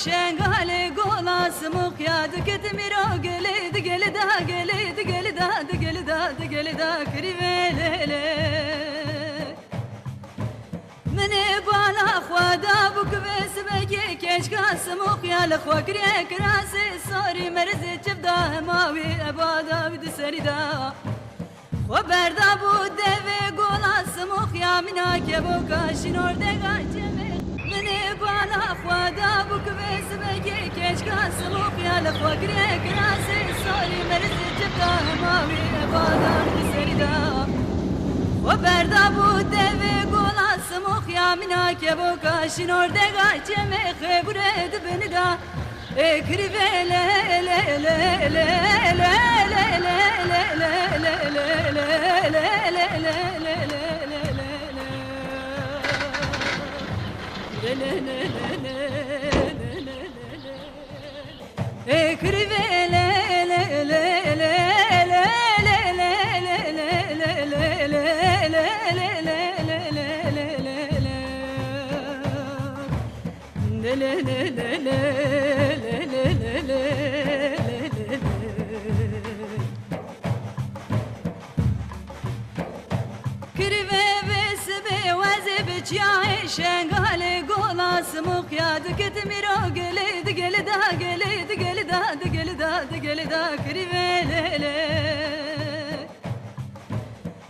شنگال گلاس مخیاد کت میرا گلید گلدا گلید گلدا گلدا گلدا کریوله من بالا خوادا بک بس بگی کش کاس مخیال خواکری کراس ساری مرز چبدا ماوی ابادا بد سریدا خبردا بود و گلاس مخیا مینا که بو کاشین اردگا چمه من بالا خوادا بک بس بگی کش کاس مخیال خواکری کراس ساری مرز چبدا ماوی ابادا بد سریدا خبردا بود و گلاس مخیا مینا که بو کاشین اردگا چمه خبرد بندا اکریوله له له له شنگال گلاس مخیاد کت میرا گلید گلدا گلید گلدا گلدا گلدا کریوله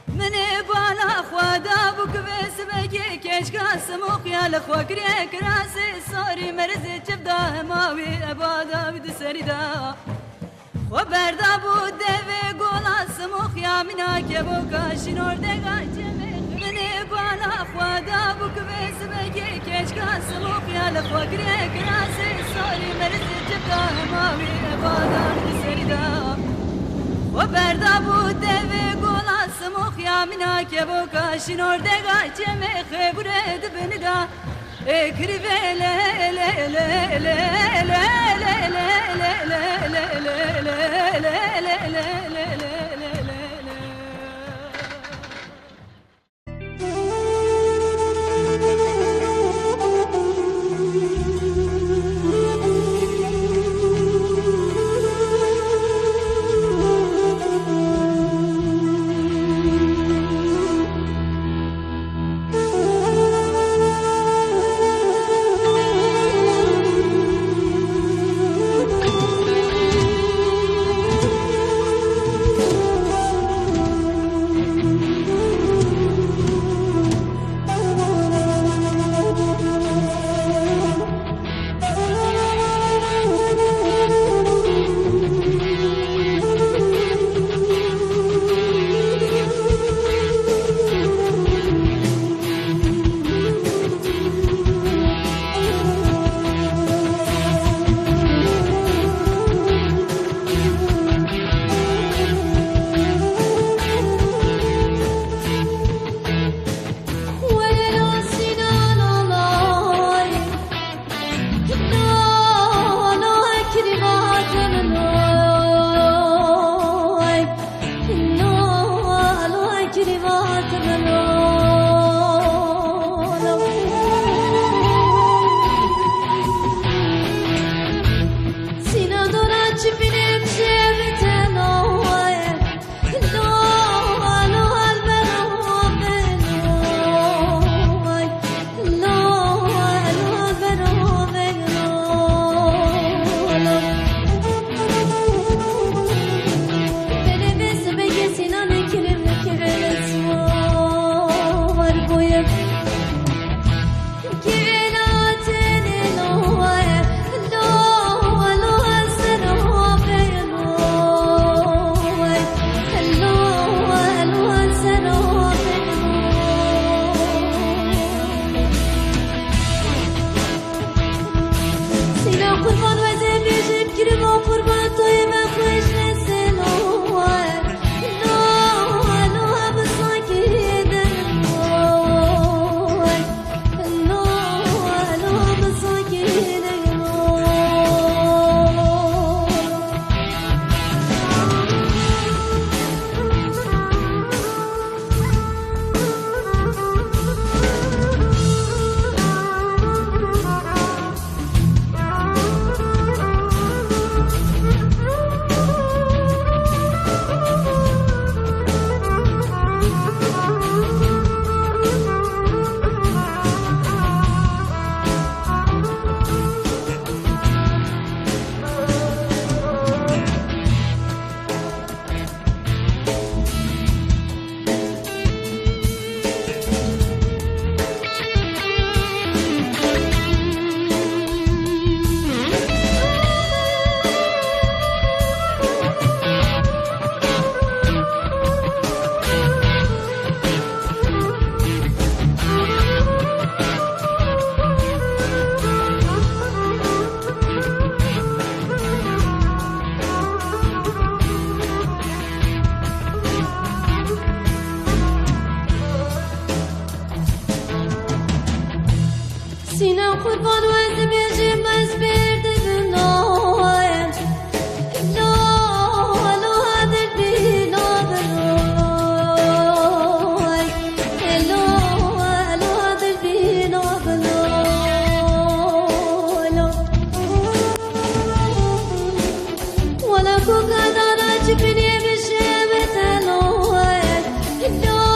من بالا خوادا بک بس بگی کش کاس مخیال خواکری کراس ساری مرز چبدا ماوی ابادا بد سریدا خبردا بود و گلاس مخیا مینا که بو کاشین اردگا چمه من بالا خوادا بک بس بگی کش کاس مخیال خواکری کراس ساری مرز چبدا ماوی ابادا بد سریدا خبردا بود و گلاس مخیا مینا که بو کاشین اردگا چمه خبرد بندا اکریوله له له له له له سينا قربان وزم يجي مزبير دبنايم لا لا هذا البين بناي لا لا هذا البين بناي ولا كوكا دارا جبني بشيبة لوين لا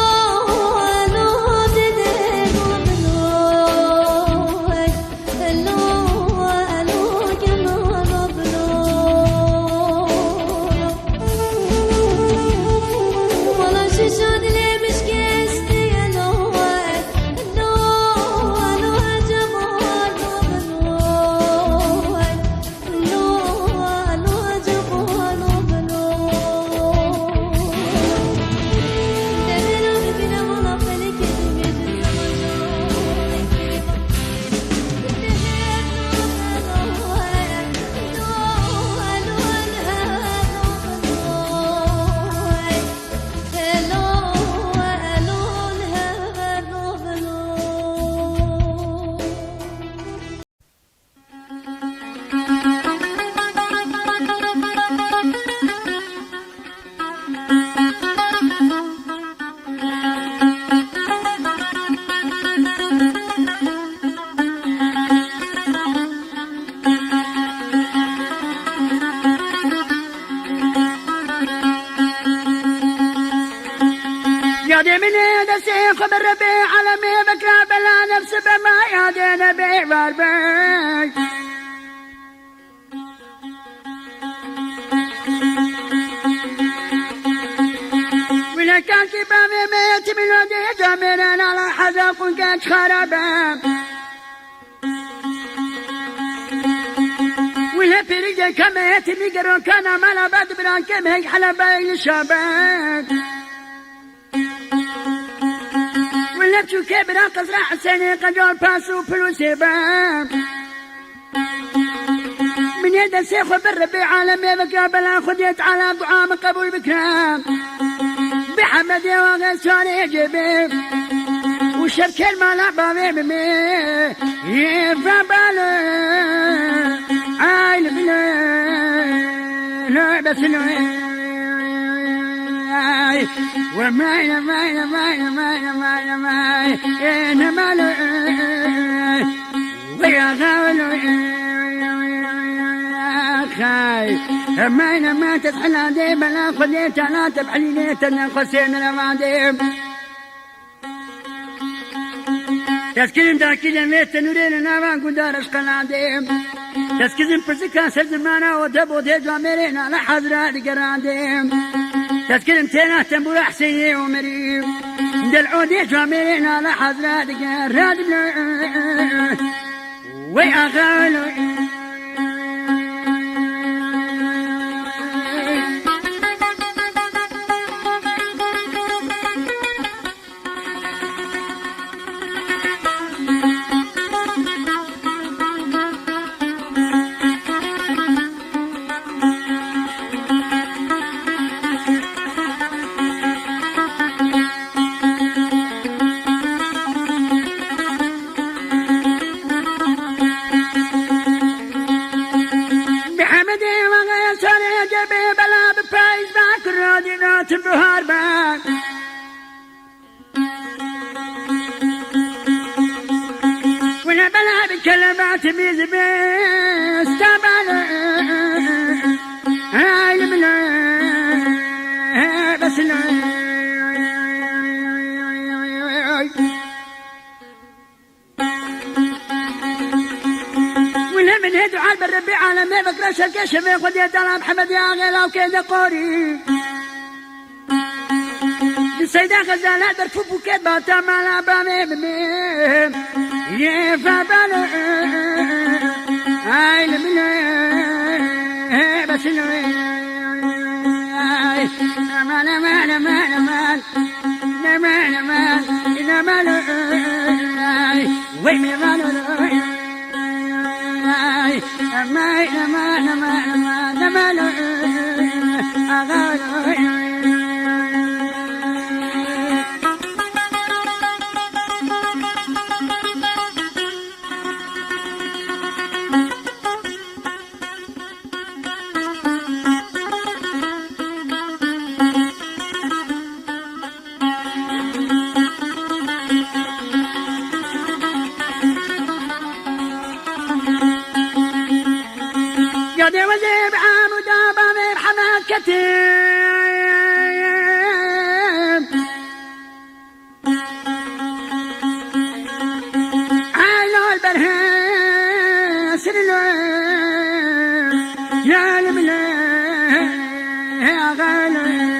خبر ربي عالمي بكرة بلا نفس بما يادي نبي والبي ولا كان كبامي ميت ملودي جامرين على حزق وكانت خرابة ولا بريجة كميت ميقرون كان مالا بعد بران كميك حلبة للشباب ولبشو كبرا قصر حسيني قجول باسو فلوسي باب من يد السيخ بالربي عالمي بكرة بلا خديت على طعام قبول بكرة بحمد وغساني جبيب وشبك المالا بابي بمي يفابالي عايل بلي لا بس وماي ماي ماي ماي ماي ماي انا مالو ويا غاولو خاي ماي ما تدخل عندي بلا خديت انا تبحلي تنا قسين انا ما عندي تسكين داكي ميت نورين انا ما نقول دارش قنادي تسكين برسكا سر زمانا ودبو دي جامرين على حضرة قراندي تذكرم تينا تنبو حسيني ومريم دلعودي جامرين على حضرات قراد ويأغالو البهار بان وانا بلعب الكلمات ميز بيس تبالا هاي الملا بس لا ولا من هدو عالب الربيع عالمي بكرش الكشف ياخد يد على محمد يا غيلا وكذا قوري السيدة غزالة درفو بوكيت باتا مالا بامي بميم يفابالو هاي الملا بس لا امان امان امان امان امان امان امان وين مالو امان امان امان امان اغالو يا دي وزيب عامود بابي بحمد كتيب عينو البرهان سنلو يا الملي يا غالي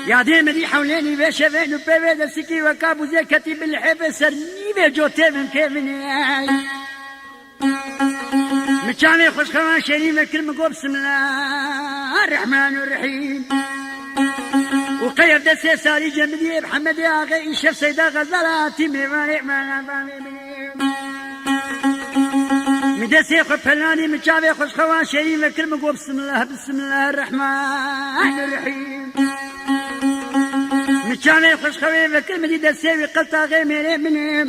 يا دي مدي حوليني بشفين وبيبي دسكي وكابو زي كتيب الحب سرني بجوتي من كيفني متشاني خوش خوان شريمة كلمة قو بسم الله الرحمن الرحيم وقيف دسي ساري جمدي محمد يا غي شف سيدة غزالاتي ميواني مدسي خو فلاني متشافي خوش خوان شريمة كلمة قو بسم الله الرحمن الرحيم متشاني خوش خوان وكلمة دي دسي وقلتا غي ميري مني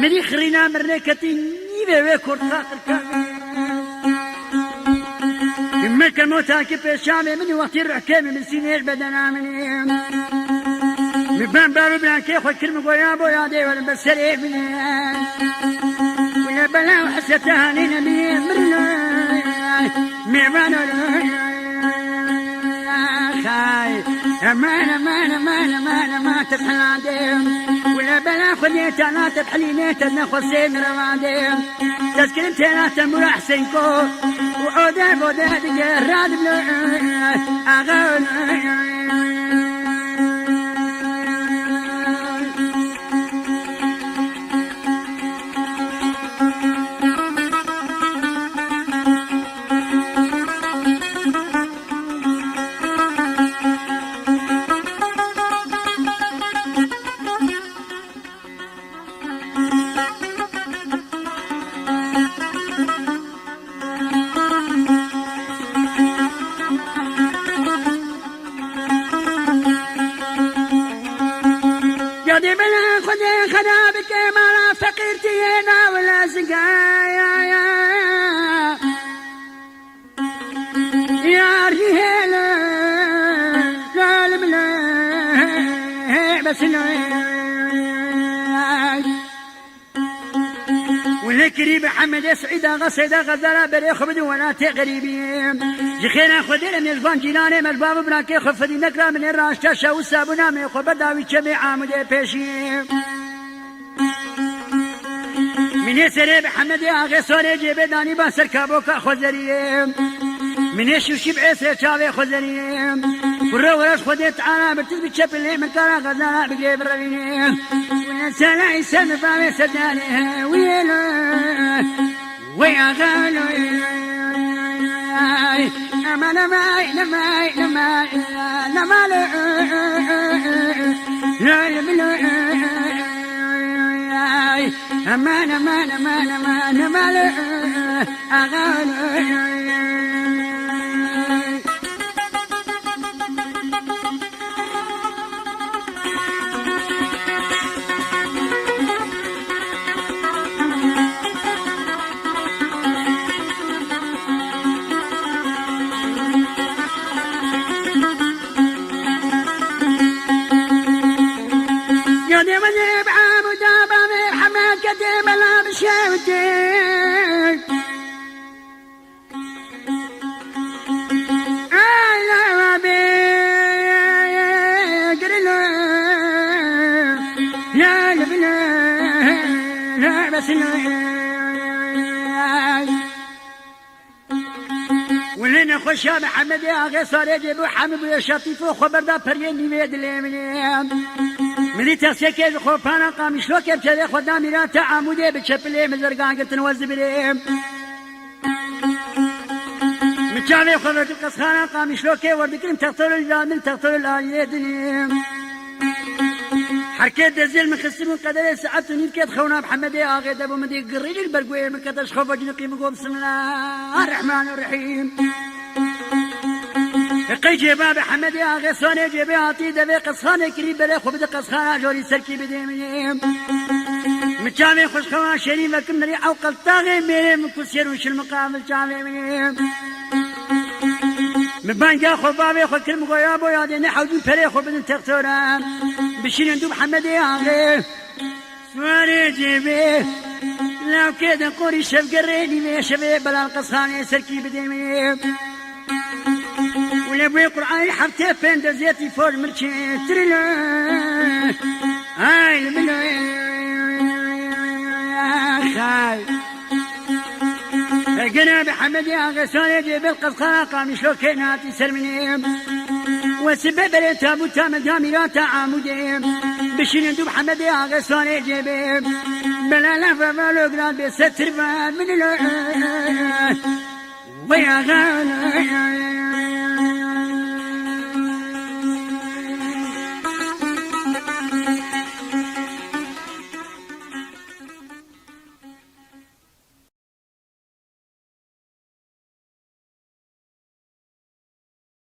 مري خرينا مرنكتي نيبه وكور خاطر كامل ملك الموتى كيف الشامي مني وقت الروح كامل من سينيش بدنا مني مبان بارو بلان كي خو كلمة قويا بويا دي ولا بسري مني ولا بلا وحسيتها لينا بيه مرنا ميبانو خاي ما تبحل ولا بلا خليت انا تبحلينيت انا خسين رواديم تذكرت انا تمر حسينكو وعودا بودا راد بلو اغاون خدابك ما فقيرتي هنا ولا سقايا يا رجال لا بس والكريم محمد سعيدة غصيدة غزالة بري خبدو وانا تغريبين جخينا خدينا من الفان جيلاني مجباب براكي خفدي نكرا من الراشتاشا والسابونا من خبر داوي تشمي عامدي بيشي من يسري محمد يا غي صوري جيبي داني باسر كابوكا خزريم من يشوشي بعيسر شاوي خزريم ورو وراش خديت عانا برتز بتشب اللي من كارا غزالة بجيب الربينيم ونسانا عيسى مفاوي سداني ويلو ويا غالو أما نماي ولنا خوشا محمد يا غي صار يجيبو حامد ويا شطيفو خبر دا فريني ميد اليمين ملي تسكي خوفانا قام شلوك بتري خدا ميرا تعامدي بتشبلي مزرقان قلت نوزي بليم متشافي خبر القصخانة قام شلوك وردكلم تغطر الجامل تغطر الآلية حركات دزيل من خسرون قدر ساعات نيكيت خونا محمد يا غي دابو مدي قريل البرقوي من كتش خوف جنقي مقوم بسم الله الرحمن الرحيم قي جيبا محمد يا غي صوني جيبي عطي دبي قصخانه كريم بلا خو بدا قصخانه جوري سركي بديمي متشامي خوش خوان شريف لكن مري اوقل طاغي ميري من كسير وش المقام الجامي من بانجا خو بابي خو كلمه غيا بو يا دي نحوجين فري خو بدن تغتوران بشير ندو محمد يا غي سواري جيبي لو كده قوري شف قريني مي شباب بلا القصاني سركي بديمي ولا بي قرآن حبتي فين دزيتي فور مرشي تريلا هاي الملو خاي قنا بحمد يا غساني جيب القصقاء قام شلو كيناتي سرمني وسبب التابو تامد هاميرات عامودي بشين ندوب حمد يا غساني جيبي بلا لفا مالو قراد بستر من ويا غالي